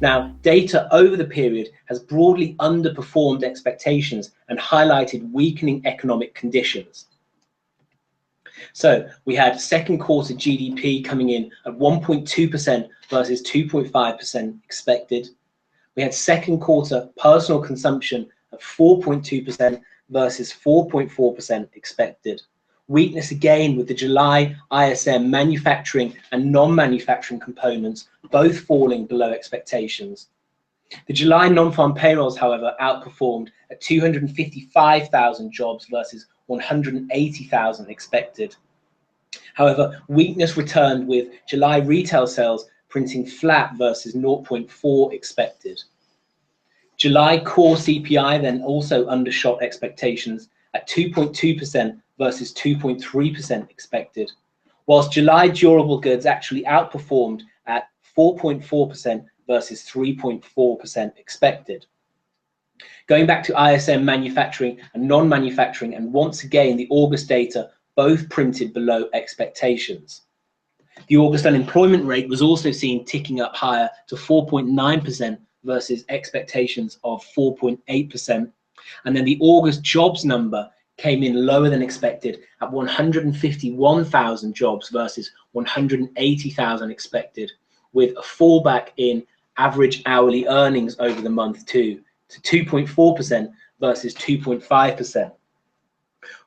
Now, data over the period has broadly underperformed expectations and highlighted weakening economic conditions. So we had second quarter GDP coming in at 1.2% versus 2.5% expected. We had second quarter personal consumption at 4.2% versus 4.4% expected. Weakness again with the July ISM manufacturing and non-manufacturing components both falling below expectations. The July non-farm payrolls, however, outperformed at 255,000 jobs versus 180,000 expected. However, weakness returned with July retail sales printing flat versus 0.4 expected. July core CPI then also undershot expectations at 2.2% versus 2.3% expected, whilst July durable goods actually outperformed at 4.4% versus 3.4% expected. Going back to ISM manufacturing and non-manufacturing, and once again the August data both printed below expectations. The August unemployment rate was also seen ticking up higher to 4.9% versus expectations of 4.8%. And then the August jobs number came in lower than expected at 151,000 jobs versus 180,000 expected, with a fallback in average hourly earnings over the month to 2.4% versus 2.5%.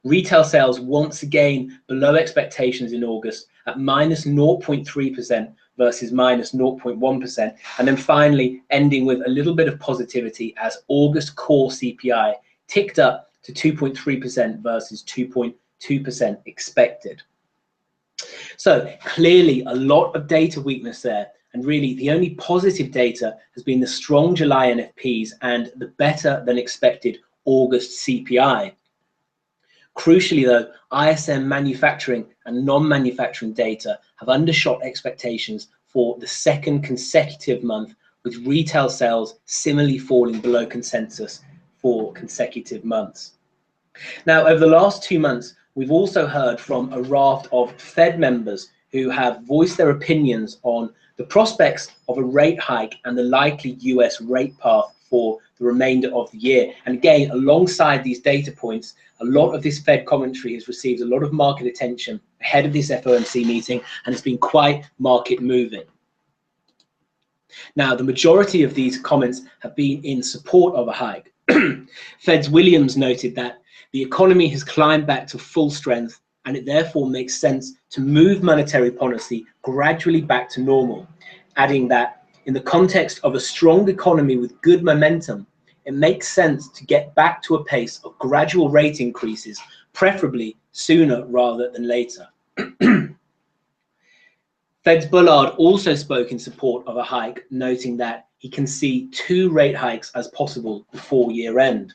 Retail sales once again below expectations in August at minus 0.3% versus minus 0.1%. And then finally ending with a little bit of positivity as August core CPI ticked up to 2.3% versus 2.2% expected. So clearly a lot of data weakness there. And really the only positive data has been the strong July NFPs and the better than expected August CPI. Crucially though, ISM manufacturing and non-manufacturing data have undershot expectations for the second consecutive month, with retail sales similarly falling below consensus for consecutive months. Now, over the last 2 months, we've also heard from a raft of Fed members who have voiced their opinions on the prospects of a rate hike and the likely US rate path for the remainder of the year. And again, alongside these data points, a lot of this Fed commentary has received a lot of market attention ahead of this FOMC meeting, and it's been quite market moving. Now, the majority of these comments have been in support of a hike. Fed's Williams noted that the economy has climbed back to full strength, and it therefore makes sense to move monetary policy gradually back to normal, adding that in the context of a strong economy with good momentum, it makes sense to get back to a pace of gradual rate increases, preferably sooner rather than later. Fed's Bullard also spoke in support of a hike, noting that he can see 2 rate hikes as possible before year end.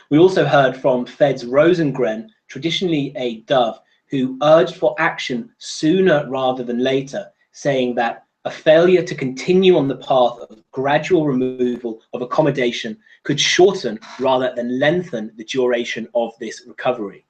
We also heard from Fed's Rosengren, traditionally a dove, who urged for action sooner rather than later, saying that a failure to continue on the path of gradual removal of accommodation could shorten rather than lengthen the duration of this recovery.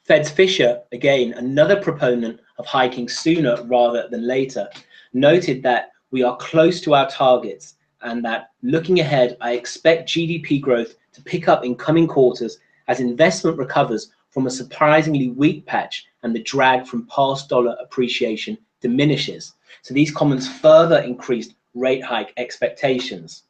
Fed's Fisher, again, another proponent of hiking sooner rather than later, noted that we are close to our targets and that looking ahead, I expect GDP growth to pick up in coming quarters as investment recovers from a surprisingly weak patch and the drag from past dollar appreciation diminishes. So these comments further increased rate hike expectations.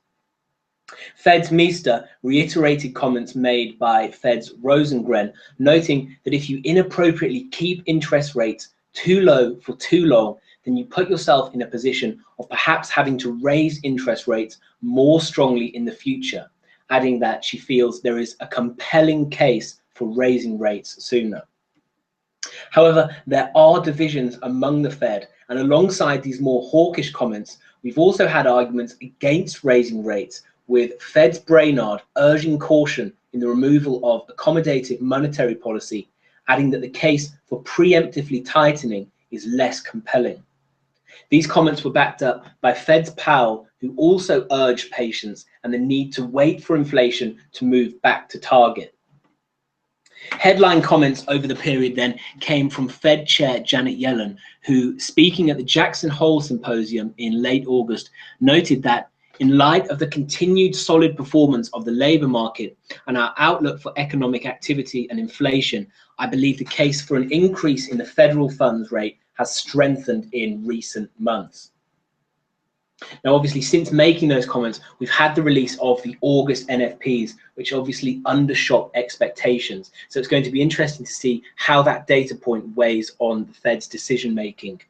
Fed's Meester reiterated comments made by Fed's Rosengren, noting that if you inappropriately keep interest rates too low for too long, then you put yourself in a position of perhaps having to raise interest rates more strongly in the future, adding that she feels there is a compelling case for raising rates sooner. However, there are divisions among the Fed, and alongside these more hawkish comments, we've also had arguments against raising rates, with Fed's Brainard urging caution in the removal of accommodative monetary policy, adding that the case for preemptively tightening is less compelling. These comments were backed up by Fed's Powell, who also urged patience and the need to wait for inflation to move back to target. Headline comments over the period then came from Fed Chair Janet Yellen, who, speaking at the Jackson Hole Symposium in late August, noted that in light of the continued solid performance of the labor market and our outlook for economic activity and inflation, I believe the case for an increase in the federal funds rate has strengthened in recent months. Now, obviously, since making those comments, we've had the release of the August NFPs, which obviously undershot expectations. So it's going to be interesting to see how that data point weighs on the Fed's decision making.